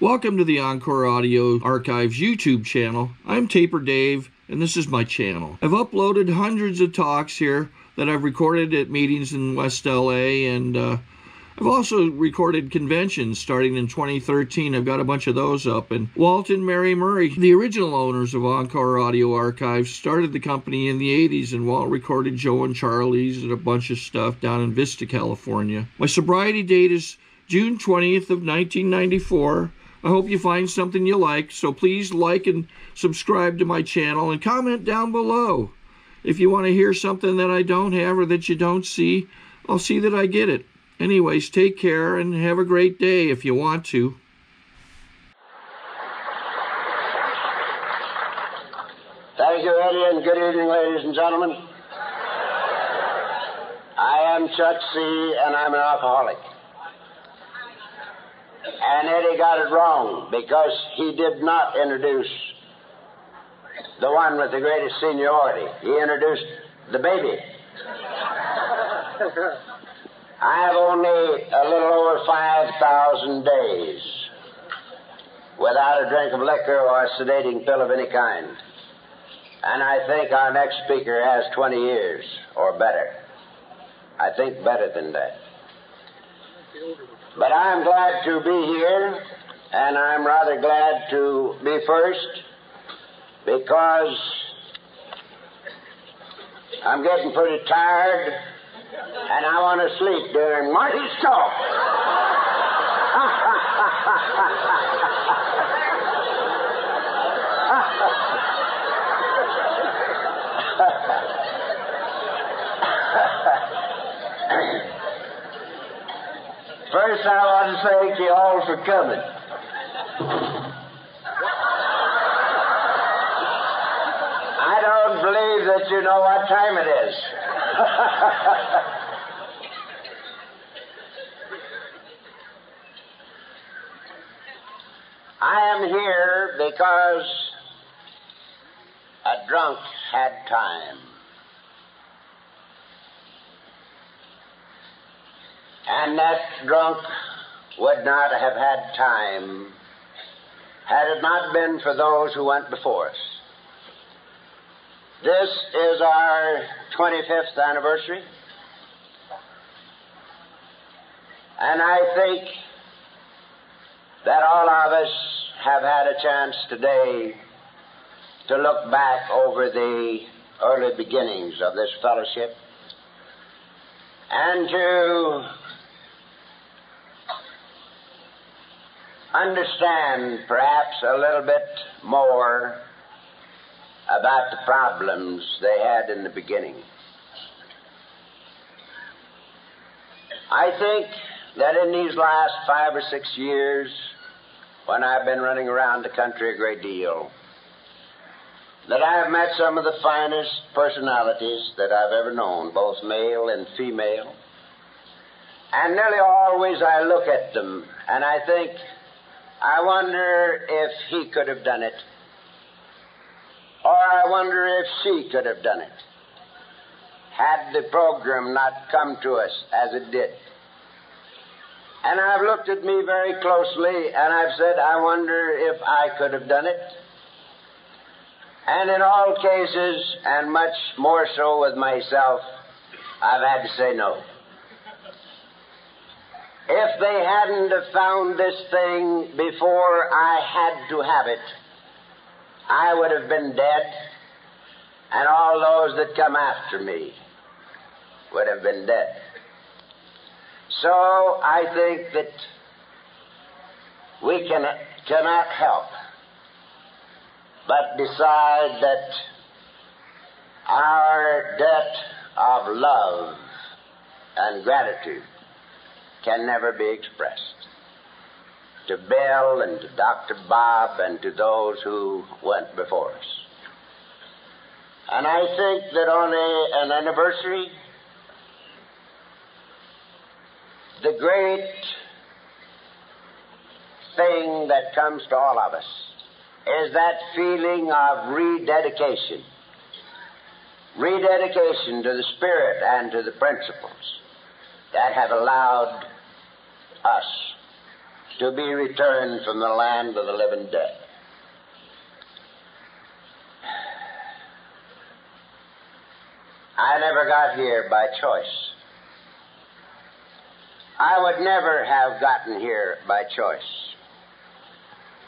Welcome to the Encore Audio Archives YouTube channel. I'm Taper Dave, and this is my channel. I've uploaded hundreds of talks here that I've recorded at meetings in West LA, and I've also recorded conventions starting in 2013. I've got a bunch of those up. And Walt and Mary Murray, the original owners of Encore Audio Archives, started the company in the 80s, and Walt recorded Joe and Charlie's and a bunch of stuff down in Vista, California. My sobriety date is June 20th of 1994. I hope you find something you like, so please like and subscribe to my channel and comment down below. If you want to hear something that I don't have or that you don't see, I'll see that I get it. Anyways, take care and have a great day if you want to. Thank you, Eddie, and good evening, ladies and gentlemen. I am Chuck C., and I'm an alcoholic. And Eddie got it wrong because he did not introduce the one with the greatest seniority. He introduced the baby. I have only a little over 5,000 days without a drink of liquor or a sedating pill of any kind. And I think our next speaker has 20 years or better. I think better than that. But I'm glad to be here, and I'm rather glad to be first because I'm getting pretty tired and I want to sleep during Marty's talk. First, I want to thank you all for coming. I don't believe that you know what time it is. I am here because a drunk had time. And that drunk would not have had time had it not been for those who went before us. This is our 25th anniversary. And I think that all of us have had a chance today to look back over the early beginnings of this fellowship and to understand perhaps a little bit more about the problems they had in the beginning. I think that in these last 5 or 6 years, when I've been running around the country a great deal, that I have met some of the finest personalities that I've ever known, both male and female. And nearly always I look at them and I think, I wonder if he could have done it. Or I wonder if she could have done it, had the program not come to us as it did. And I've looked at me very closely and I've said, I wonder if I could have done it. And in all cases, and much more so with myself, I've had to say no. If they hadn't have found this thing before I had to have it, I would have been dead, and all those that come after me would have been dead. So I think that we cannot help but decide that our debt of love and gratitude can never be expressed to Bill and to Dr. Bob and to those who went before us. And I think that on an anniversary, the great thing that comes to all of us is that feeling of rededication. Rededication to the Spirit and to the principles that have allowed us to be returned from the land of the living dead. I never got here by choice. I would never have gotten here by choice.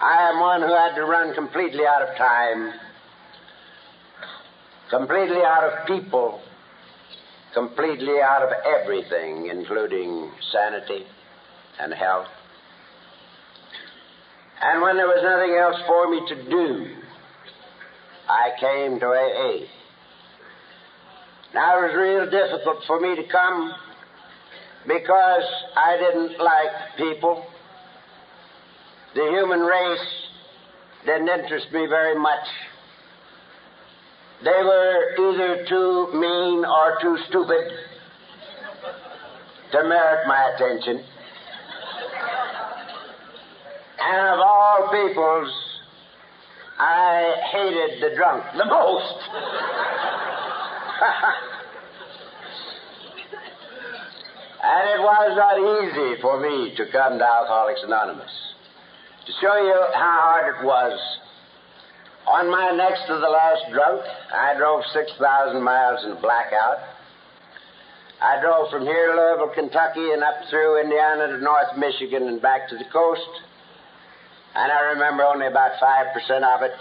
I am one who had to run completely out of time, completely out of people, completely out of everything, including sanity and health. And when there was nothing else for me to do, I came to AA. Now, it was real difficult for me to come because I didn't like people. The human race didn't interest me very much. They were either too mean or too stupid to merit my attention. And of all peoples, I hated the drunk the most. And it was not easy for me to come to Alcoholics Anonymous. To show you how hard it was, on my next to the last drunk, I drove 6,000 miles in a blackout. I drove from here to Louisville, Kentucky, and up through Indiana to North Michigan and back to the coast. And I remember only about 5% of it.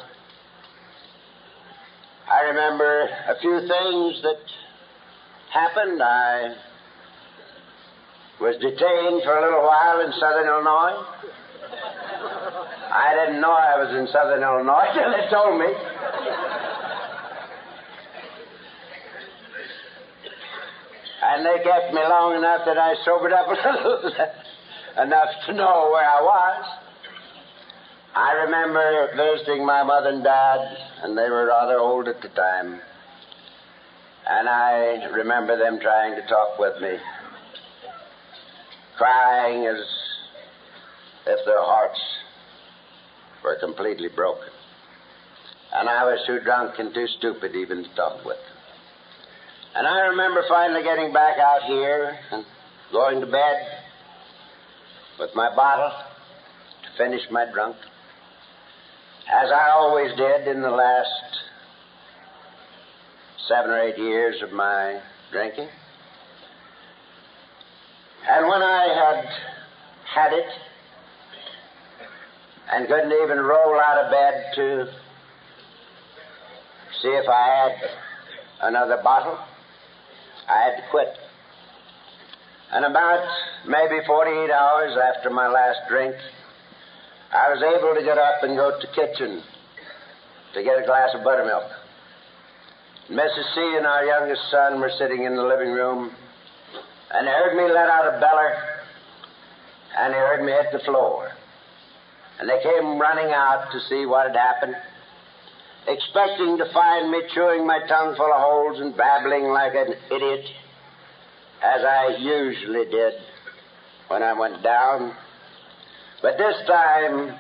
I remember a few things that happened. I was detained for a little while in southern Illinois. I didn't know I was in southern Illinois till they told me. And they kept me long enough that I sobered up a little, enough to know where I was. I remember visiting my mother and dad, and they were rather old at the time. And I remember them trying to talk with me, crying as if their hearts were completely broken. And I was too drunk and too stupid even to talk with them. And I remember finally getting back out here and going to bed with my bottle to finish my drunk, as I always did in the last 7 or 8 years of my drinking. And when I had it and couldn't even roll out of bed to see if I had another bottle, I had to quit. And about maybe 48 hours after my last drink, I was able to get up and go to the kitchen to get a glass of buttermilk. Mrs. C and our youngest son were sitting in the living room, and they heard me let out a beller, and they heard me hit the floor. And they came running out to see what had happened, expecting to find me chewing my tongue full of holes and babbling like an idiot, as I usually did when I went down. But this time,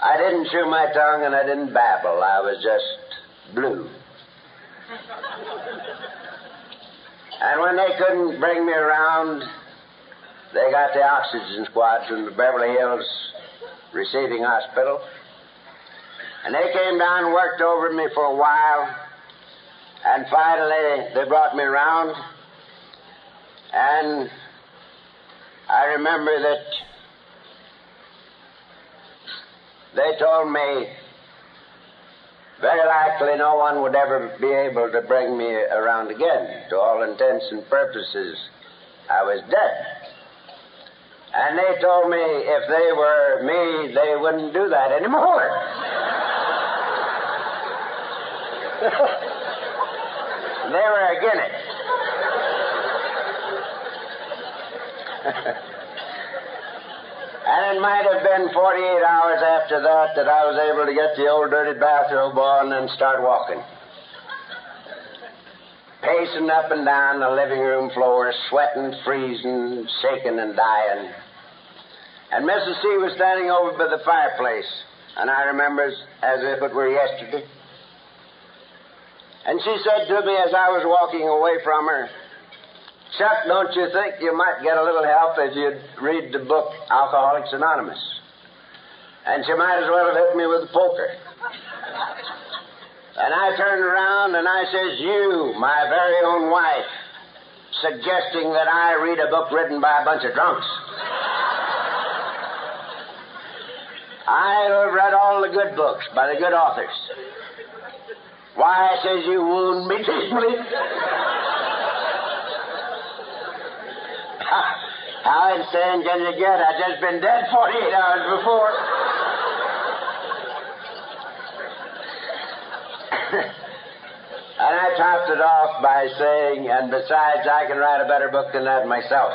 I didn't chew my tongue and I didn't babble. I was just blue. And when they couldn't bring me around, they got the oxygen squad from the Beverly Hills Receiving Hospital. And they came down and worked over me for a while. And finally, they brought me around. And I remember that they told me very likely no one would ever be able to bring me around again. To all intents and purposes, I was dead. And they told me if they were me, they wouldn't do that anymore. They were against it. And it might have been 48 hours after that I was able to get the old dirty bathrobe on and start walking. Pacing up and down the living room floor, sweating, freezing, shaking, and dying. And Mrs. C was standing over by the fireplace, and I remember as if it were yesterday. And she said to me as I was walking away from her, Chuck, don't you think you might get a little help if you'd read the book Alcoholics Anonymous? And she might as well have hit me with a poker. And I turned around and I says, you, my very own wife, suggesting that I read a book written by a bunch of drunks. I read all the good books by the good authors. Why, says, you wound me deeply. How insane can you get? I'd just been dead 48 hours before. And I topped it off by saying, and besides, I can write a better book than that myself.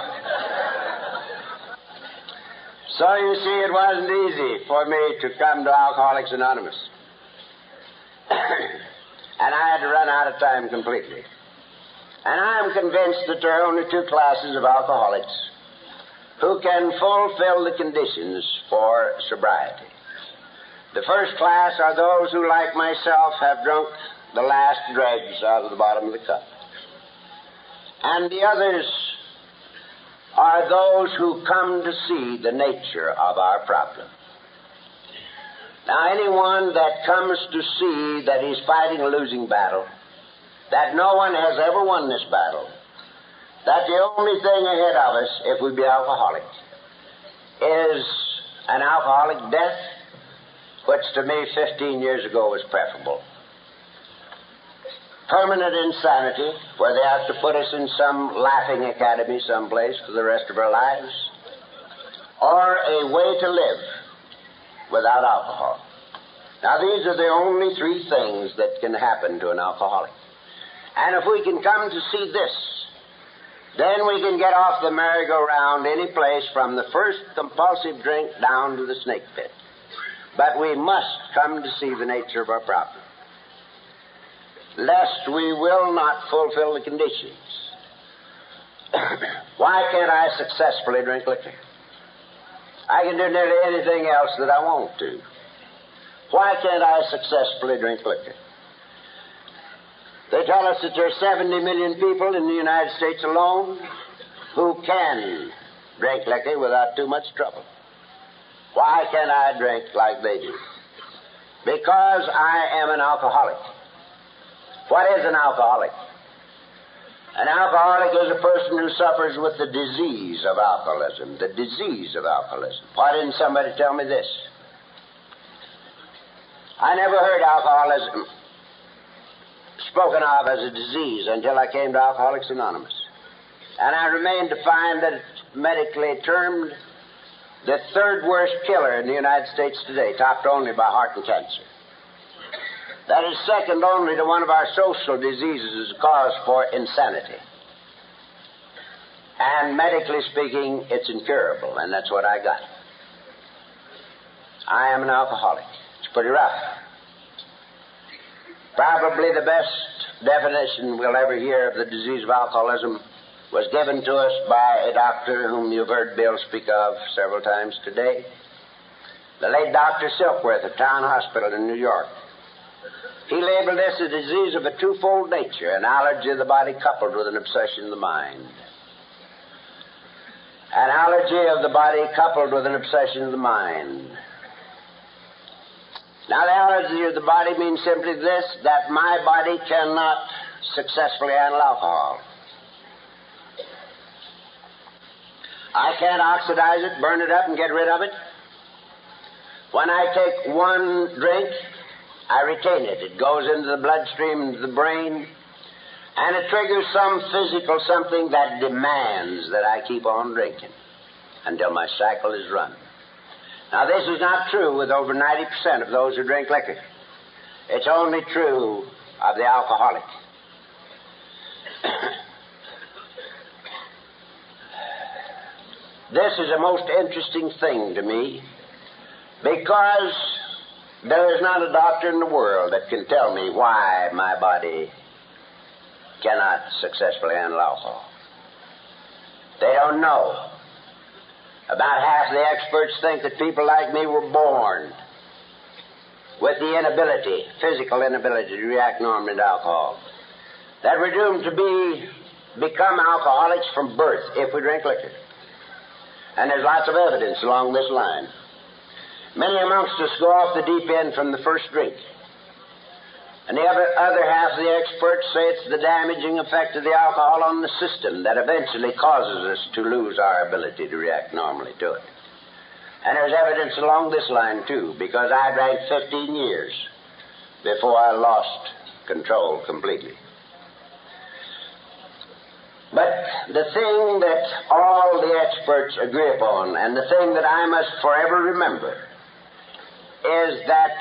So you see, it wasn't easy for me to come to Alcoholics Anonymous. And I had to run out of time completely. And I'm convinced that there are only two classes of alcoholics who can fulfill the conditions for sobriety. The first class are those who, like myself, have drunk the last dregs out of the bottom of the cup. And the others are those who come to see the nature of our problem. Now, anyone that comes to see that he's fighting a losing battle, that no one has ever won this battle, that the only thing ahead of us, if we be alcoholic, is an alcoholic death, which to me 15 years ago was preferable. Permanent insanity, where they have to put us in some laughing academy someplace for the rest of our lives, or a way to live without alcohol. Now, these are the only three things that can happen to an alcoholic. And if we can come to see this, then we can get off the merry-go-round any place from the first compulsive drink down to the snake pit. But we must come to see the nature of our problem, lest we will not fulfill the conditions. Why can't I successfully drink liquor? I can do nearly anything else that I want to. Why can't I successfully drink liquor? They tell us that there are 70 million people in the United States alone who can drink liquor without too much trouble. Why can't I drink like they do? Because I am an alcoholic. What is an alcoholic? An alcoholic is a person who suffers with the disease of alcoholism. The disease of alcoholism. Why didn't somebody tell me this? I never heard alcoholism spoken of as a disease until I came to Alcoholics Anonymous. And I remain to find that it's medically termed the third worst killer in the United States today, topped only by heart and cancer. That is second only to one of our social diseases as a cause for insanity. And medically speaking, it's incurable, and that's what I got. I am an alcoholic. It's pretty rough. Probably the best definition we'll ever hear of the disease of alcoholism was given to us by a doctor whom you've heard Bill speak of several times today, the late Dr. Silkworth of Town Hospital in New York. He labeled this a disease of a twofold nature, an allergy of the body coupled with an obsession of the mind. An allergy of the body coupled with an obsession of the mind. Now, the allergy of the body means simply this, that my body cannot successfully handle alcohol. I can't oxidize it, burn it up, and get rid of it. When I take one drink, I retain it. It goes into the bloodstream, into the brain, and it triggers some physical something that demands that I keep on drinking until my cycle is run. Now, this is not true with over 90% of those who drink liquor. It's only true of the alcoholic. This is a most interesting thing to me because there is not a doctor in the world that can tell me why my body cannot successfully handle alcohol. They don't know. About half the experts think that people like me were born with the inability, physical inability to react normally to alcohol. That we're doomed to be become alcoholics from birth if we drink liquor. And there's lots of evidence along this line. Many amongst us go off the deep end from the first drink. And the other half of the experts say it's the damaging effect of the alcohol on the system that eventually causes us to lose our ability to react normally to it. And there's evidence along this line, too, because I drank 15 years before I lost control completely. But the thing that all the experts agree upon, and the thing that I must forever remember, is that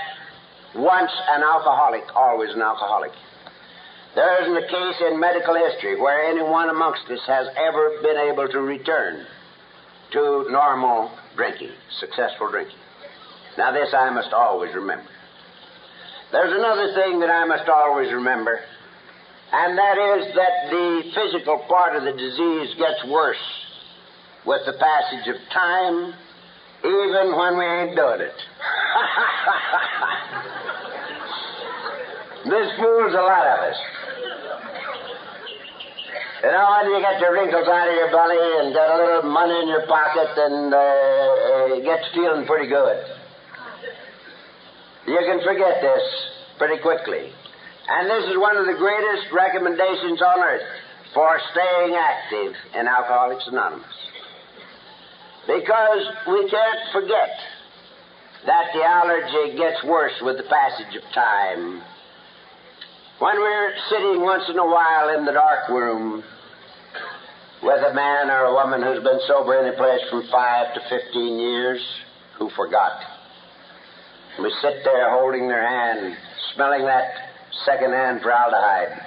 once an alcoholic, always an alcoholic. There isn't a case in medical history where anyone amongst us has ever been able to return to normal drinking, successful drinking. Now this I must always remember. There's another thing that I must always remember, and that is that the physical part of the disease gets worse with the passage of time, even when we ain't doing it. This fools a lot of us. You know, when you get the wrinkles out of your belly and got a little money in your pocket and it gets feeling pretty good, you can forget this pretty quickly. And this is one of the greatest recommendations on earth for staying active in Alcoholics Anonymous. Because we can't forget that the allergy gets worse with the passage of time. When we're sitting once in a while in the dark room with a man or a woman who's been sober any place from 5 to 15 years, who forgot. We sit there holding their hand, smelling that second-hand formaldehyde,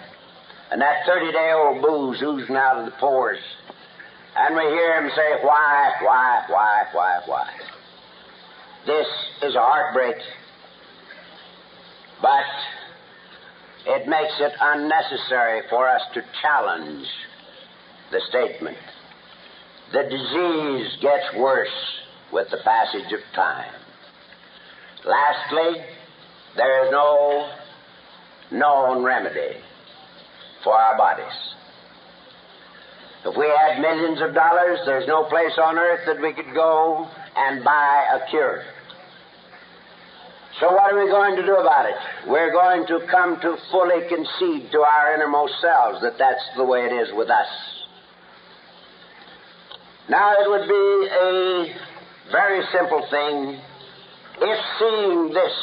and that 30-day-old booze oozing out of the pores. And we hear him say, why? This is a heartbreak, but it makes it unnecessary for us to challenge the statement. The disease gets worse with the passage of time. Lastly, there is no known remedy for our bodies. If we had millions of dollars, there's no place on earth that we could go and buy a cure. So what are we going to do about it? We're going to come to fully concede to our innermost selves that that's the way it is with us. Now, it would be a very simple thing if, seeing this,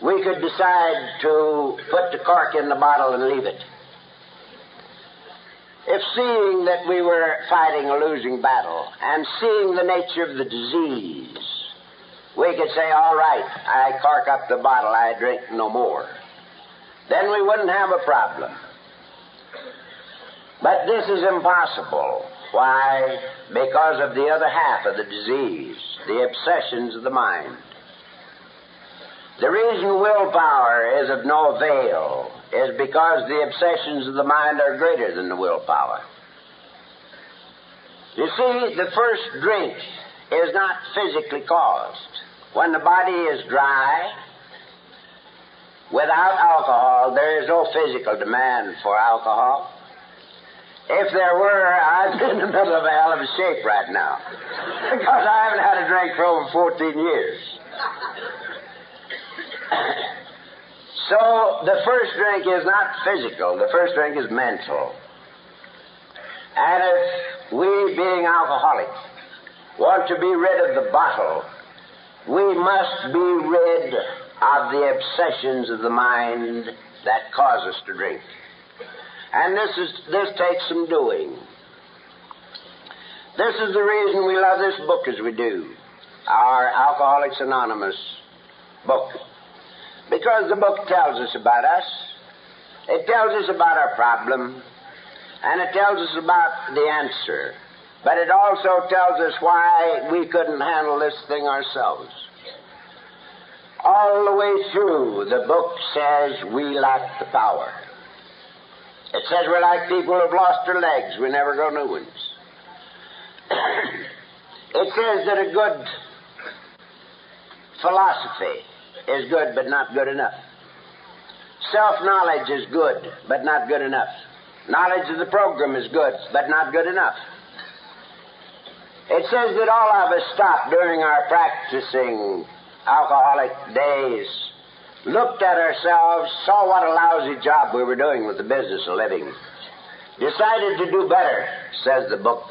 we could decide to put the cork in the bottle and leave it. If, seeing that we were fighting a losing battle and seeing the nature of the disease, we could say, all right, I cork up the bottle, I drink no more, then we wouldn't have a problem. But this is impossible. Why? Because of the other half of the disease, the obsessions of the mind. The reason willpower is of no avail is because the obsessions of the mind are greater than the willpower. You see, the first drink is not physically caused. When the body is dry, without alcohol, there is no physical demand for alcohol. If there were, I'd be in the middle of a hell of a shape right now, because I haven't had a drink for over 14 years. So the first drink is not physical. The first drink is mental. And if we, being alcoholics, want to be rid of the bottle, we must be rid of the obsessions of the mind that cause us to drink. And this takes some doing. This is the reason we love this book as we do, our Alcoholics Anonymous book. Because the book tells us about us, it tells us about our problem, and it tells us about the answer. But it also tells us why we couldn't handle this thing ourselves. All the way through, the book says we lack the power. It says we're like people who've lost their legs. We never grow new ones. It says that a good philosophy is good but not good enough. Self-knowledge is good but not good enough. Knowledge of the program is good, but not good enough. It says that all of us stop during our practicing alcoholic days, looked at ourselves, saw what a lousy job we were doing with the business of living, decided to do better, says the book,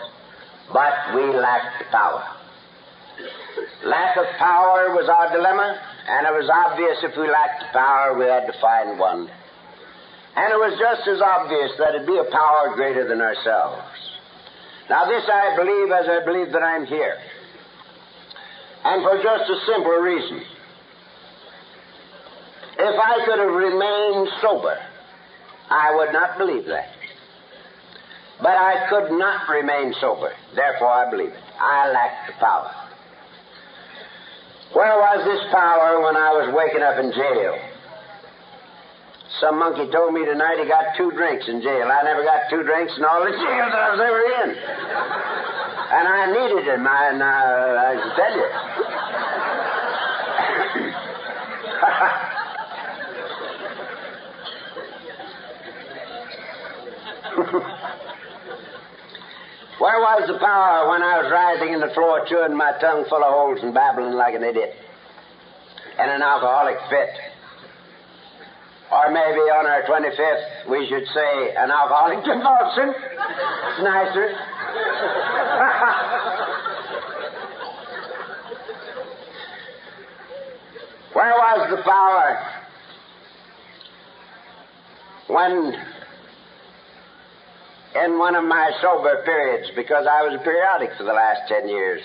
but we lacked power. Lack of power was our dilemma, and it was obvious if we lacked power, we had to find one. And it was just as obvious that it'd be a power greater than ourselves. Now this I believe as I believe that I'm here. And for just a simple reason. If I could have remained sober, I would not believe that. But I could not remain sober. Therefore I believe it. I lacked the power. Where was this power when I was waking up in jail? Some monkey told me tonight he got 2 drinks in jail. I never got 2 drinks in all the jails I was ever in. And I needed them, I can tell you. Where was the power when I was writhing in the floor, chewing my tongue full of holes and babbling like an idiot? In an alcoholic fit. Or maybe on our 25th, we should say an alcoholic convulsion. It's nicer. Where was the power when, in one of my sober periods, because I was a periodic for the last 10 years,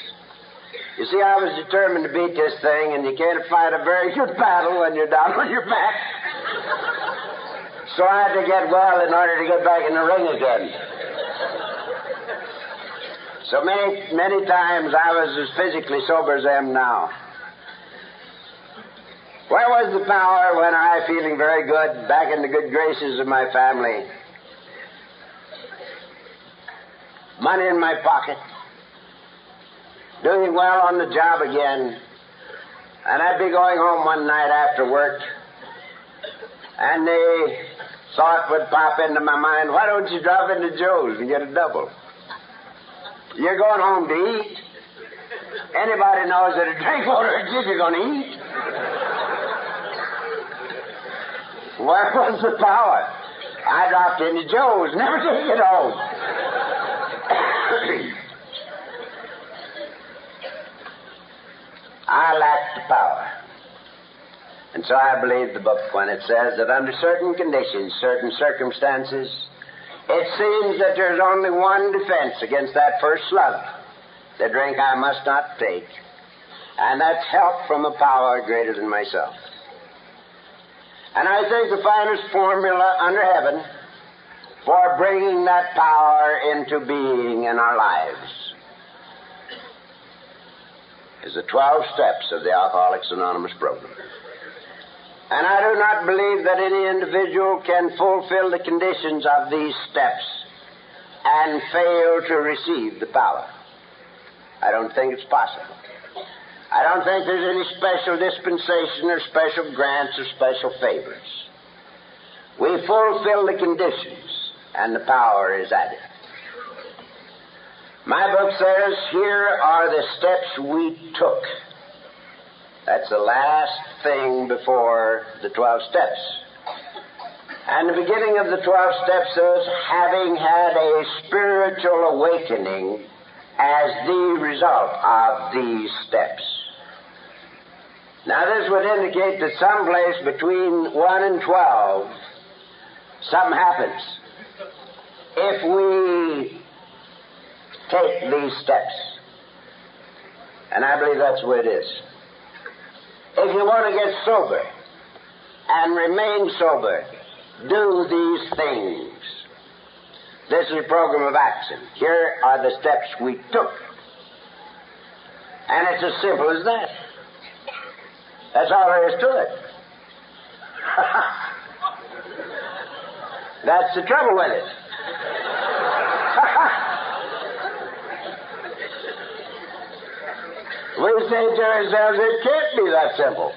you see, I was determined to beat this thing, and you can't fight a very good battle when you're down on your back. So I had to get well in order to get back in the ring again. So many times I was as physically sober as I am now. Where was the power when I, feeling very good, back in the good graces of my family, money in my pocket, doing well on the job again, and I'd be going home one night after work, and the thought would pop into my mind, why don't you drop into Joe's and get a double? You're going home to eat. Anybody knows that a drink won't hurt you if you're going to eat. Where was the power? I dropped into Joe's, never take it home. I lacked the power. And so I believe the book when it says that under certain conditions, certain circumstances, it seems that there's only one defense against that first slug, the drink I must not take, and that's help from a power greater than myself. And I think the finest formula under heaven for bringing that power into being in our lives is the 12 steps of the Alcoholics Anonymous program. And I do not believe that any individual can fulfill the conditions of these steps and fail to receive the power. I don't think it's possible. I don't think there's any special dispensation or special grants or special favors. We fulfill the conditions, and the power is added. My book says, here are the steps we took. That's the last thing before the 12 steps. And the beginning of the 12 steps says, having had a spiritual awakening as the result of these steps. Now this would indicate that someplace between 1 and 12, something happens. If we take these steps. And I believe that's the way it is. If you want to get sober and remain sober, do these things. This is a program of action. Here are the steps we took. And it's as simple as that. That's all there is to it. That's the trouble with it. We say to ourselves, it can't be that simple.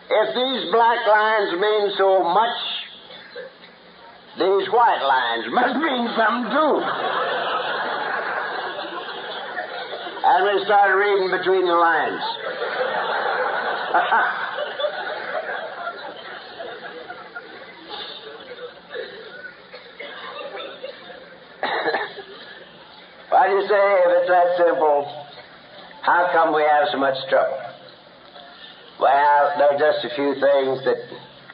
If these black lines mean so much, these white lines must mean something too. And we started reading between the lines. Well, you say, if it's that simple, how come we have so much trouble? Well, there are just a few things that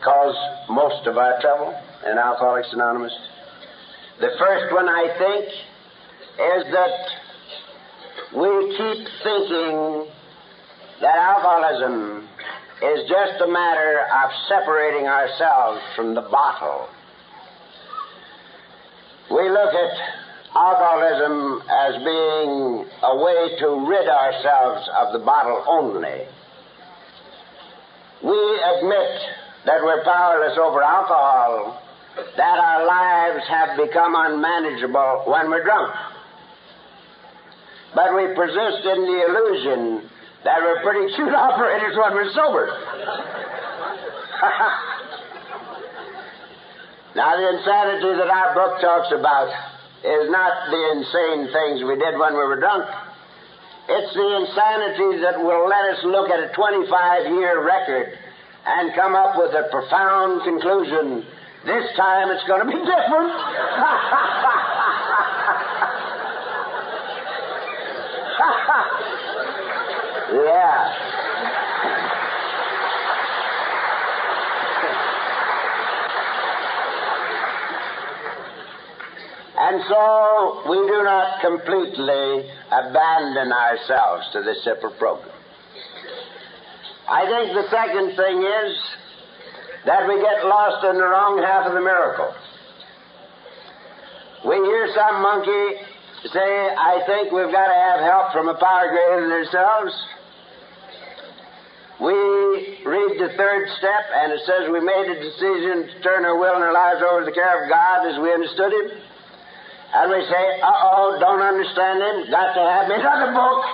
cause most of our trouble in Alcoholics Anonymous. The first one, I think, is that we keep thinking that alcoholism is just a matter of separating ourselves from the bottle. We look at alcoholism as being a way to rid ourselves of the bottle only. We admit that we're powerless over alcohol, that our lives have become unmanageable when we're drunk. But we persist in the illusion that we're pretty cute operators when we're sober. Now, the insanity that our book talks about is not the insane things we did when we were drunk. It's the insanity that will let us look at a 25-year record and come up with a profound conclusion. This time it's going to be different. Yeah. And so we do not completely abandon ourselves to this simple program. I think the second thing is that we get lost in the wrong half of the miracle. We hear some monkey say, I think we've got to have help from a power greater than ourselves. We read the third step, and it says we made a decision to turn our will and our lives over to the care of God as we understood Him. And we say, don't understand Him, got to have me another book.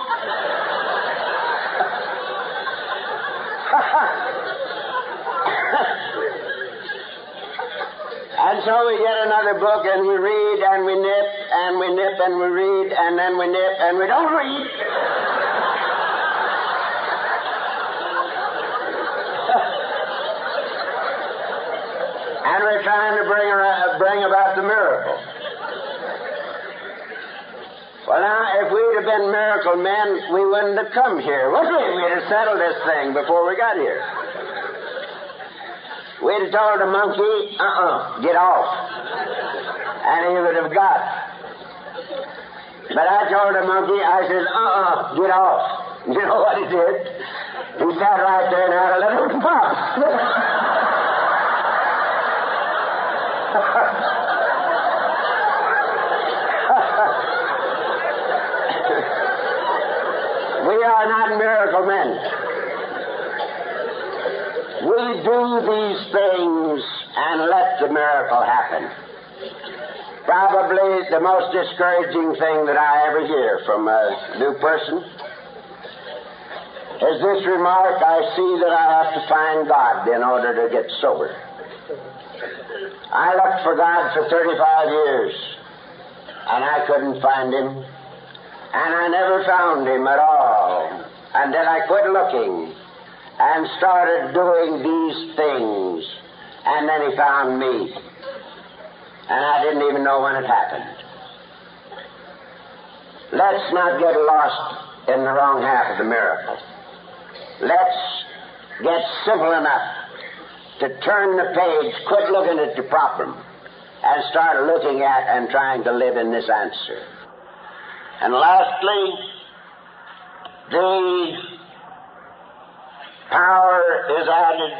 And so we get another book, and we read, and we nip, and we nip, and we read, and then we nip, and we don't read. And we're trying to bring about the miracle. Well, now, if we'd have been miracle men, we wouldn't have come here, would we? We'd have settled this thing before we got here. We'd have told the monkey, get off. And he would have got. But I told the monkey, I said, get off. You know what he did? He sat right there and had a little puff. We are not miracle men. We do these things and let the miracle happen. Probably the most discouraging thing that I ever hear from a new person is this remark, I see that I have to find God in order to get sober. I looked for God for 35 years, and I couldn't find Him. And I never found Him at all. And then I quit looking and started doing these things. And then He found me. And I didn't even know when it happened. Let's not get lost in the wrong half of the miracle. Let's get simple enough to turn the page, quit looking at the problem, and start looking at and trying to live in this answer. And lastly, the power is added,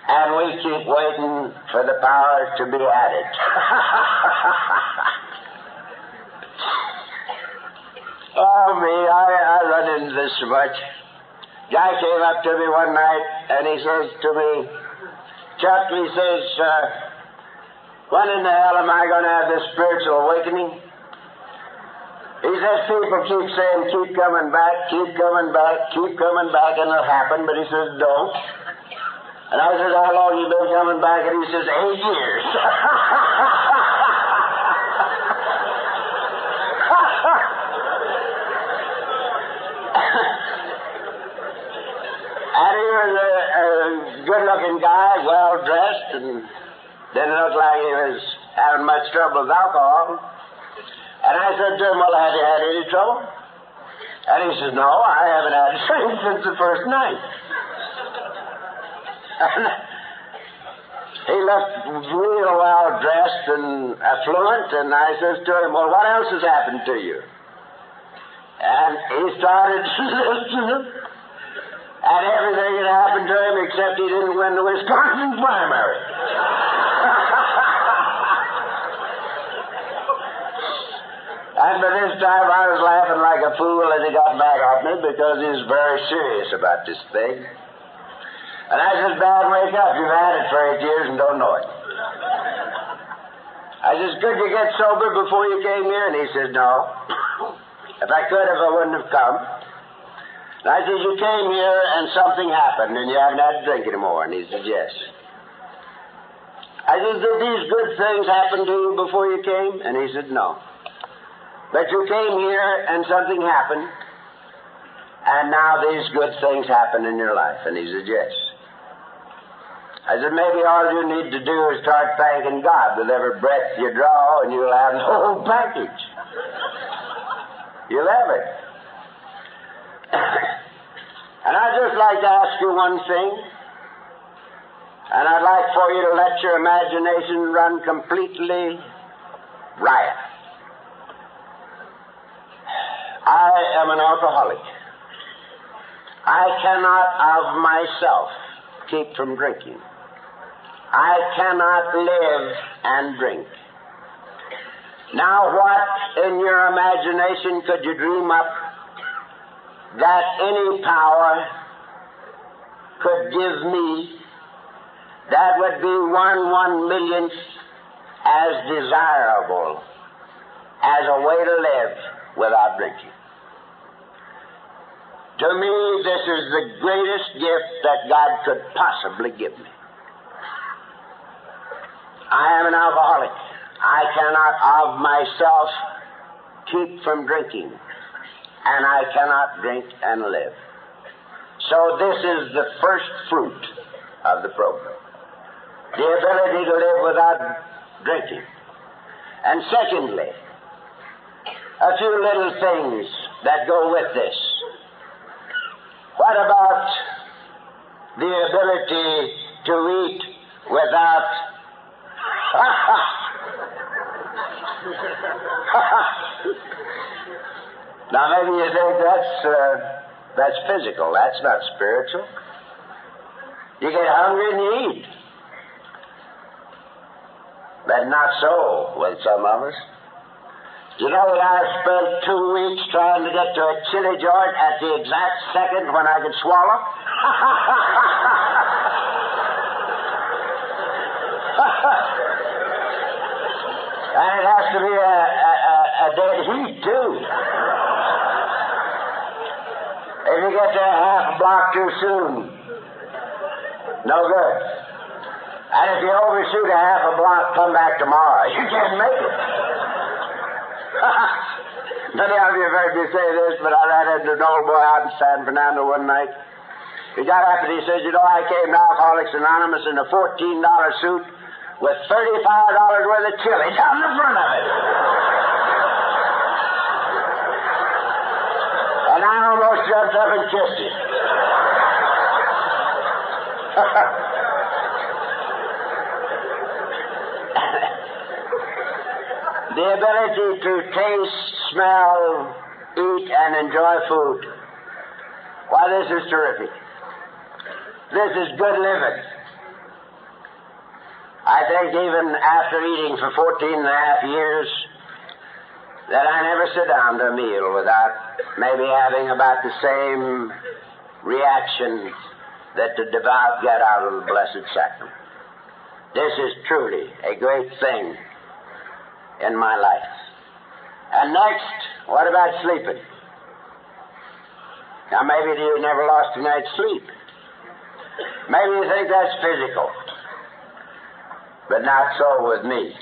and we keep waiting for the power to be added. Oh, me, I run into this so much. Guy came up to me one night, and he says to me, Chuck, he says, when in the hell am I going to have this spiritual awakening? He says, people keep saying, keep coming back, and it'll happen, but he says, don't. And I said, how long you been coming back? And he says, 8 years. And he was a good-looking guy, well-dressed, and didn't look like he was having much trouble with alcohol. And I said to him, well, have you had any trouble? And he says, no, I haven't had a drink since the first night. And he looked real well-dressed and affluent, and I says to him, well, what else has happened to you? And he started listening. And everything had happened to him except he didn't win the Wisconsin primary. And by this time I was laughing like a fool as he got back on me because he was very serious about this thing. And I said, Dad, wake up. You've had it for 8 years and don't know it. I says, could you get sober before you came here? And he says, no. If I could, I wouldn't have come. And I said, you came here and something happened and you haven't had to drink anymore. And he said, yes. I said, did these good things happen to you before you came? And he said, no. But you came here and something happened, and now these good things happen in your life. And he said, yes. I said, maybe all you need to do is start thanking God with every breath you draw, and you'll have the whole package. You'll have it. And I'd just like to ask you one thing, and I'd like for you to let your imagination run completely riot. I am an alcoholic. I cannot of myself keep from drinking. I cannot live and drink. Now what in your imagination could you dream up that any power could give me that would be 1/1,000,000th as desirable as a way to live without drinking? To me, this is the greatest gift that God could possibly give me. I am an alcoholic. I cannot of myself keep from drinking, and I cannot drink and live. So this is the first fruit of the program, the ability to live without drinking. And secondly, a few little things that go with this. What about the ability to eat without... Now maybe you think that's physical. That's not spiritual. You get hungry and you eat. But not so with some of us. You know that I spent 2 weeks trying to get to a chili joint at the exact second when I could swallow? And it has to be a dead heat, too. If you get there a half a block too soon, no good. And if you overshoot a half a block, come back tomorrow. You can't make it. Many of you have heard me say this, but I ran into an old boy out in San Fernando one night. He got up and he says, you know, I came to Alcoholics Anonymous in a $14 suit with $35 worth of chili down the front of it. And I almost jumped up and kissed him. The ability to taste, smell, eat, and enjoy food. Why, this is terrific. This is good living. I think even after eating for 14 and a half years, that I never sit down to a meal without maybe having about the same reaction that the devout get out of the Blessed Sacrament. This is truly a great thing in my life. And next, what about sleeping? Now, maybe you never lost a night's sleep. Maybe you think that's physical, but not so with me.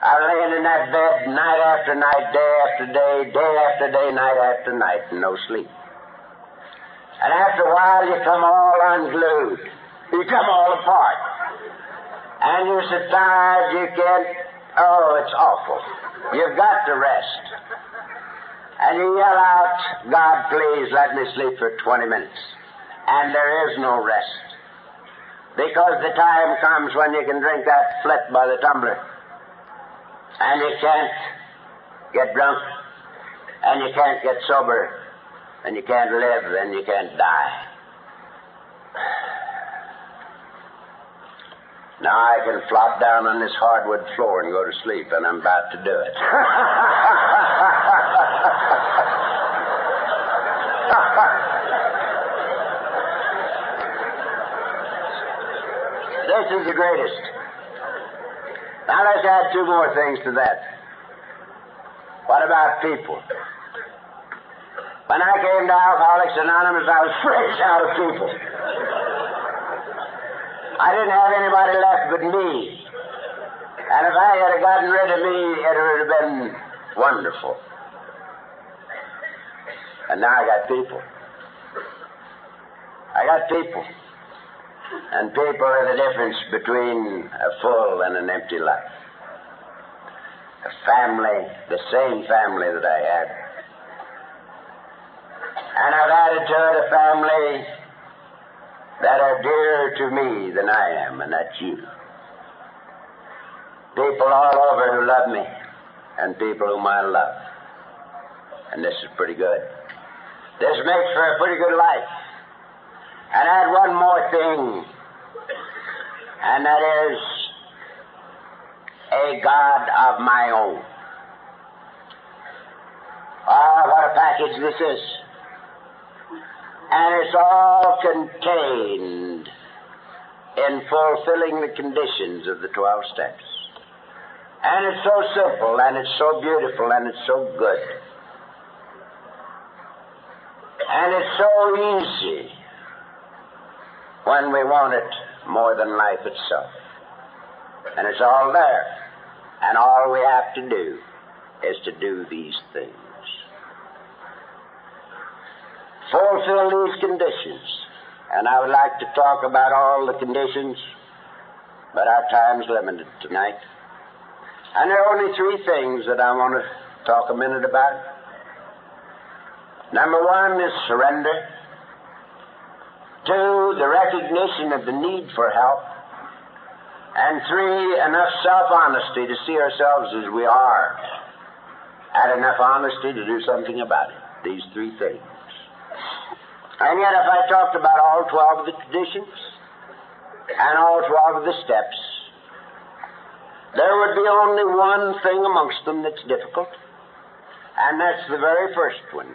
I'm laying in that bed night after night, day after day, day after day, night after night, and no sleep. And after a while, you come all unglued. You come all apart. And you're so tired you can't... Oh, it's awful. You've got to rest. And you yell out, God, please let me sleep for 20 minutes. And there is no rest. Because the time comes when you can drink that flip by the tumbler. And you can't get drunk. And you can't get sober. And you can't live, and you can't die. Now I can flop down on this hardwood floor and go to sleep, and I'm about to do it. This is the greatest. Now let's add two more things to that. What about people? When I came to Alcoholics Anonymous, I was fresh out of people. I didn't have anybody left but me. And if I had gotten rid of me, it would have been wonderful. And now I got people. I got people. And people are the difference between a full and an empty life. A family, the same family that I had. And I've added to it a family that are dearer to me than I am, and that's you. People all over who love me, and people whom I love. And this is pretty good. This makes for a pretty good life. And add one more thing, and that is a God of my own. Ah, what a package this is. And it's all contained in fulfilling the conditions of the 12 steps. And it's so simple, and it's so beautiful, and it's so good. And it's so easy when we want it more than life itself. And it's all there. And all we have to do is to do these things. Fulfill these conditions. And I would like to talk about all the conditions, but our time's limited tonight. And there are only three things that I want to talk a minute about. Number one is surrender. Two, the recognition of the need for help. And three, enough self-honesty to see ourselves as we are. And enough honesty to do something about it. These three things. And yet if I talked about all 12 of the conditions and all 12 of the steps, there would be only one thing amongst them that's difficult, and that's the very first one,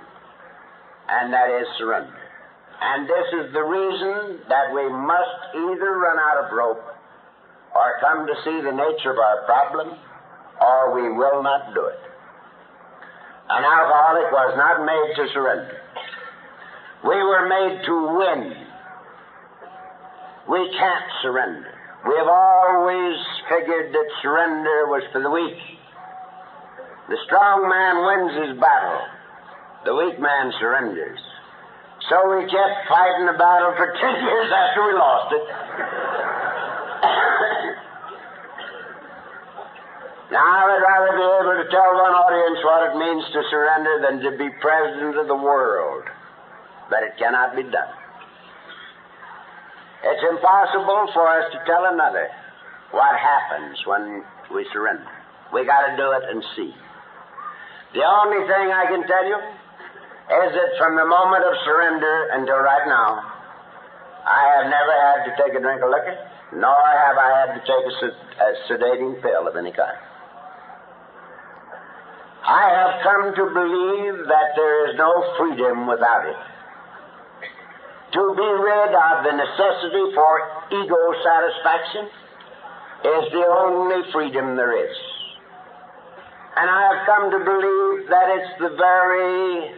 and that is surrender. And this is the reason that we must either run out of rope or come to see the nature of our problem, or we will not do it. An alcoholic was not made to surrender. We were made to win. We can't surrender. We have always figured that surrender was for the weak. The strong man wins his battle. The weak man surrenders. So we kept fighting the battle for 10 years after we lost it. Now, I would rather be able to tell one audience what it means to surrender than to be president of the world. But it cannot be done. It's impossible for us to tell another what happens when we surrender. We got to do it and see. The only thing I can tell you is that from the moment of surrender until right now, I have never had to take a drink of liquor, nor have I had to take a sedating pill of any kind. I have come to believe that there is no freedom without it. To be rid of the necessity for ego satisfaction is the only freedom there is. And I have come to believe that it's the very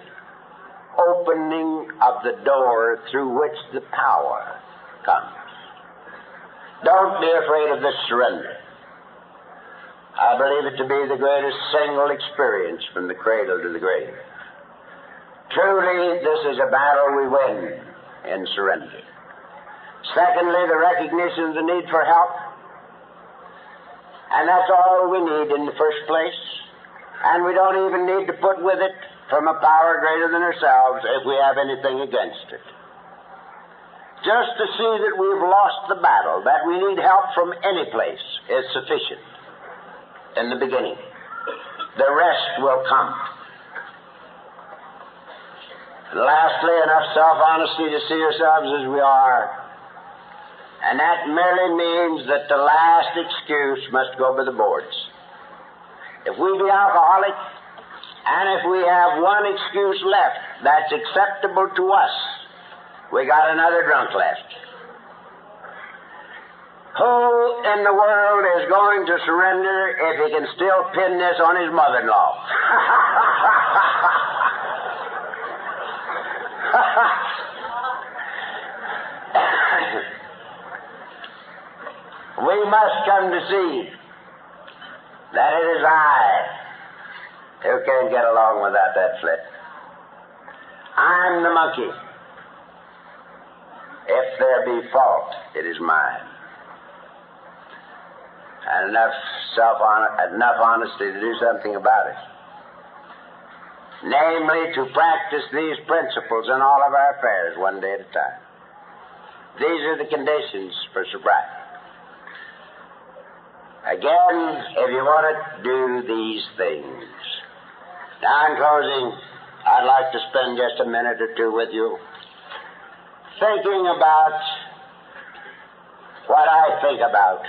opening of the door through which the power comes. Don't be afraid of this surrender. I believe it to be the greatest single experience from the cradle to the grave. Truly, this is a battle we win in surrender. Secondly, the recognition of the need for help. And that's all we need in the first place. And we don't even need to put with it from a power greater than ourselves if we have anything against it. Just to see that we've lost the battle, that we need help from any place, is sufficient in the beginning. The rest will come. And lastly, enough self-honesty to see ourselves as we are. And that merely means that the last excuse must go by the boards. If we be alcoholic, and if we have one excuse left that's acceptable to us, we got another drunk left. Who in the world is going to surrender if he can still pin this on his mother-in-law? We must come to see that it is I who can't get along without that flip. I'm the monkey. If there be fault, it is mine. And enough honesty to do something about it. Namely, to practice these principles in all of our affairs one day at a time. These are the conditions for sobriety. Again, if you want to do these things. Now, in closing, I'd like to spend just a minute or two with you thinking about what I think about,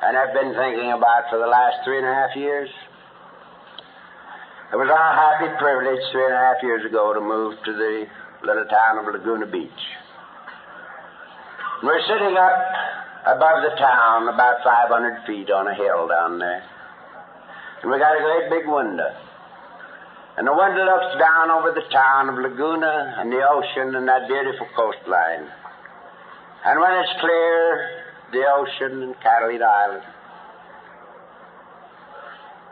and I've been thinking about for the last 3.5 years. It was our happy privilege 3.5 years ago to move to the little town of Laguna Beach. We're sitting up above the town, about 500 feet on a hill down there. And we got a great big window. And the window looks down over the town of Laguna and the ocean and that beautiful coastline. And when it's clear, the ocean and Catalina Island.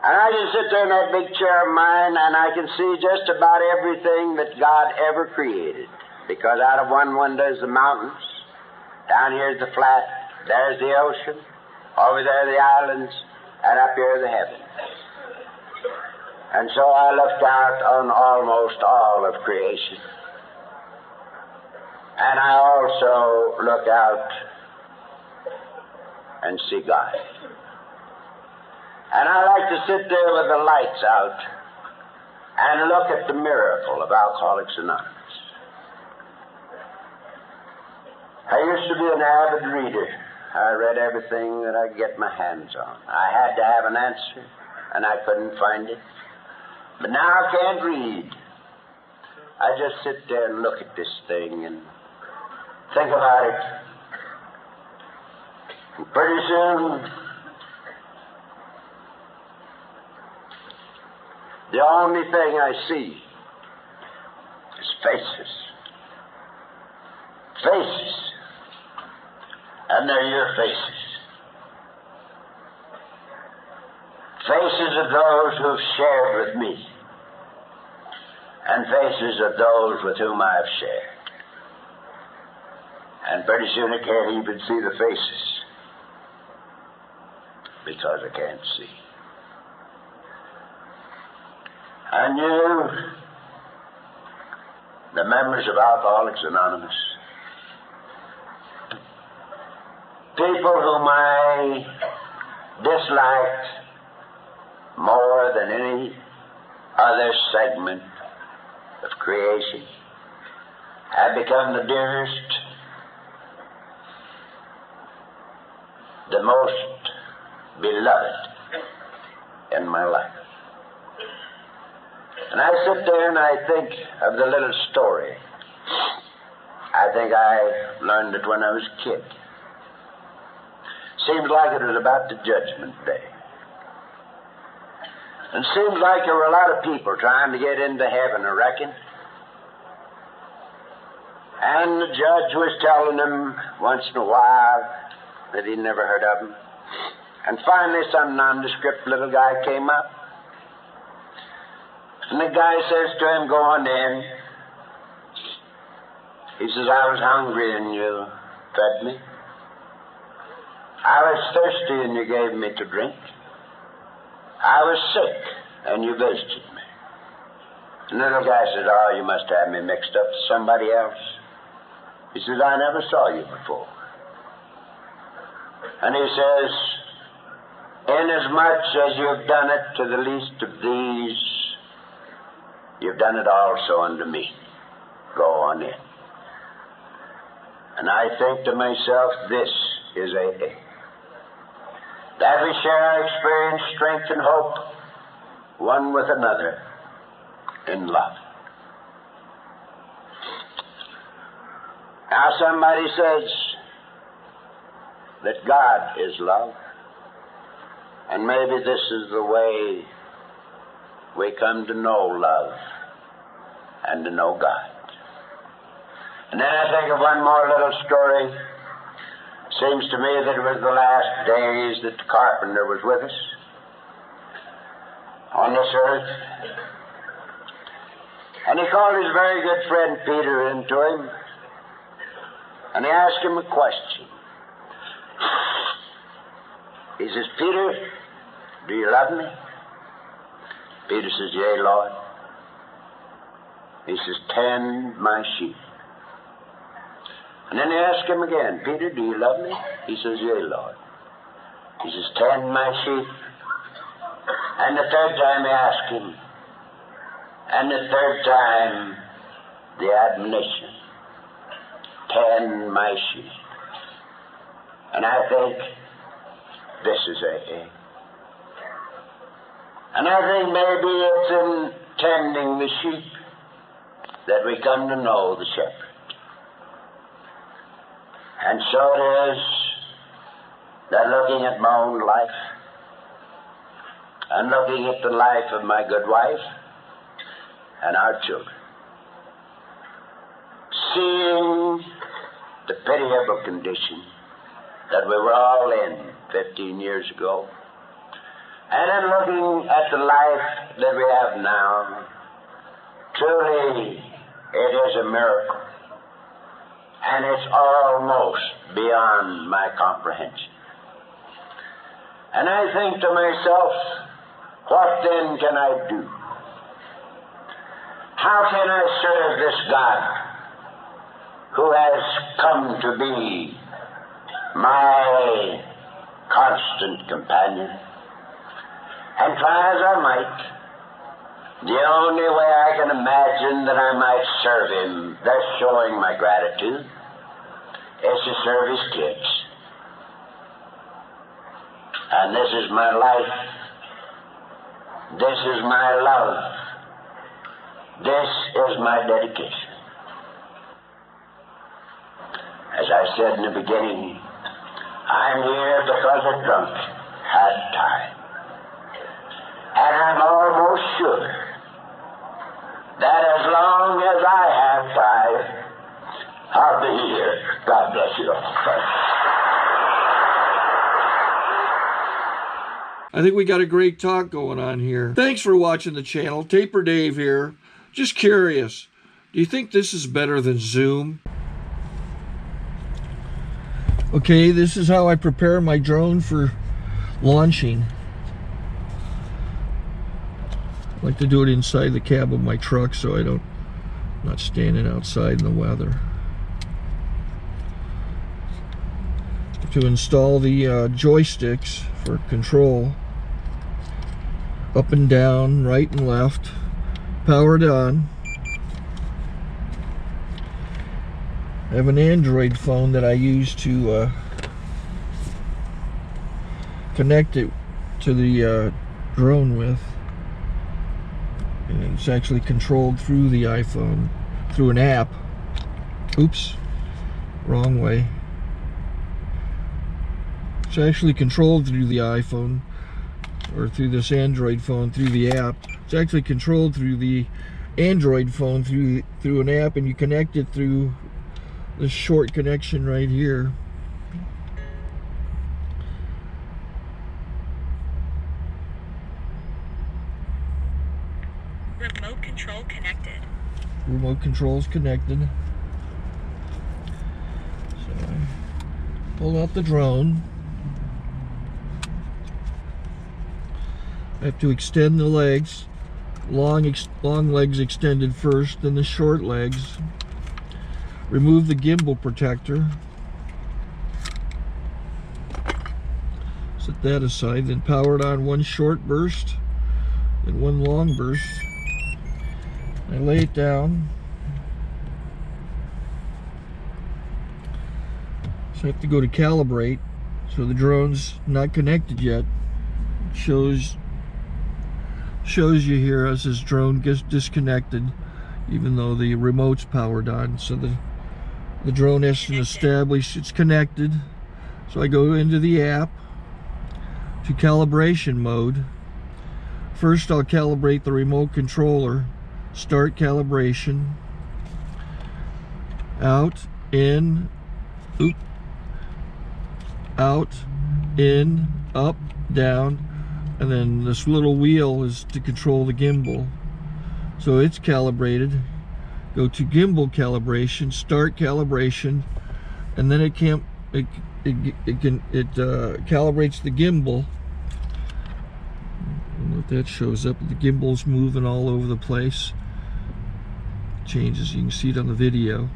And I can sit there in that big chair of mine and I can see just about everything that God ever created. Because out of one window is the mountains. Down here is the flat. There's the ocean. Over there the islands. And up here the heavens. And so I looked out on almost all of creation. And I also look out and see God. And I like to sit there with the lights out and look at the miracle of Alcoholics Anonymous. I used to be an avid reader. I read everything that I could get my hands on. I had to have an answer, and I couldn't find it. But now I can't read. I just sit there and look at this thing and think about it. And pretty soon, the only thing I see is faces. Faces. And they're your faces. Faces of those who have shared with me. And faces of those with whom I have shared. And pretty soon I can't even see the faces. Because I can't see. And you, the members of Alcoholics Anonymous, people whom I disliked more than any other segment of creation, have become the dearest, the most beloved in my life. And I sit there and I think of the little story. I think I learned it when I was a kid. Seems like it was about the Judgment Day. And seems like there were a lot of people trying to get into heaven, I reckon. And the judge was telling him once in a while that he'd never heard of him. And finally some nondescript little guy came up. And the guy says to him, "Go on in." He says, "I was hungry and you fed me. I was thirsty and you gave me to drink. I was sick and you visited me." And the little guy says, "Oh, you must have me mixed up with somebody else." He says, "I never saw you before." And he says, "Inasmuch as you've done it to the least of these, you've done it also unto me. Go on in." And I think to myself, this is AA. That we share our experience, strength, and hope, one with another, in love. Now somebody says that God is love, and maybe this is the way we come to know love and to know God. And then I think of one more little story. Seems to me that it was the last days that the carpenter was with us on this earth. And he called his very good friend Peter into him, and he asked him a question. He says, "Peter, do you love me?" Peter says, "Yea, Lord." He says, "Tend my sheep." And then he asked him again, "Peter, do you love me?" He says, "Yea, Lord." He says, "Tend my sheep." And the third time he asked him. And the third time, the admonition, "Tend my sheep." And I think this is AA. And I think maybe it's in tending the sheep that we come to know the shepherd. And so it is that looking at my own life and looking at the life of my good wife and our children, seeing the pitiable condition that we were all in 15 years ago, and then looking at the life that we have now, truly it is a miracle. And it's almost beyond my comprehension. And I think to myself, what then can I do? How can I serve this God who has come to be my constant companion? And try as I might, the only way I can imagine that I might serve him, thus showing my gratitude, is to serve his kids. And this is my life. This is my love. This is my dedication. As I said in the beginning, I'm here because a drunk had time. And I'm almost sure that as long as I have time, I'll be here. God bless you all. I think we got a great talk going on here. Thanks for watching the channel. Taper Dave here. Just curious, do you think this is better than Zoom? Okay, this is how I prepare my drone for launching. I like to do it inside the cab of my truck so I'm not standing outside in the weather. To install the joysticks for control, up and down, right and left, powered on. I have an Android phone that I use to connect it to the drone with. And it's actually controlled through the iPhone, through an app. Oops, wrong way. It's actually controlled through the iPhone, or through this Android phone, through the app. It's actually controlled through the Android phone, through an app, and you connect it through this short connection right here. Remote control connected. Remote control is connected. So I pull out the drone. I have to extend the legs. Long legs extended first, then the short legs. Remove the gimbal protector. Set that aside, then power it on one short burst, then one long burst. I lay it down. So I have to go to calibrate. So the drone's not connected yet. It shows you here as this drone gets disconnected, even though the remote's powered on. So the drone has to establish it's connected. So I go into the app to calibration mode. First I'll calibrate the remote controller. Start calibration. Out, in, out, in, up, down, and then this little wheel is to control the gimbal. So it's calibrated. Go to gimbal calibration, start calibration, and then it calibrates the gimbal. If that shows up, the gimbal's moving all over the place. Changes, you can see it on the video.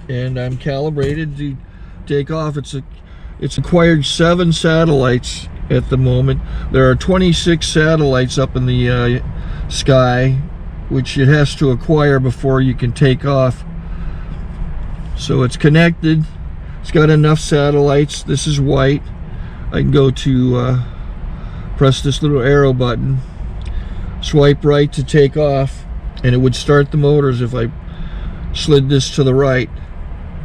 And I'm calibrated to take off. It's acquired 7 satellites at the moment. There are 26 satellites up in the sky, which it has to acquire before you can take off. So it's connected. It's got enough satellites. This is white. I can go to press this little arrow button, swipe right to take off, and it would start the motors if I slid this to the right.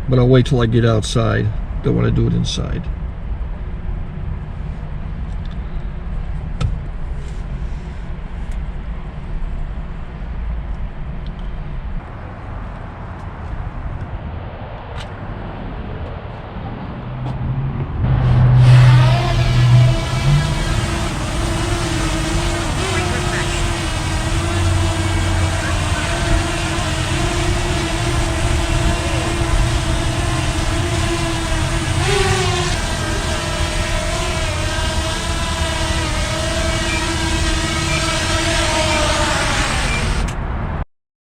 But I'll wait till I get outside. Don't want to do it inside.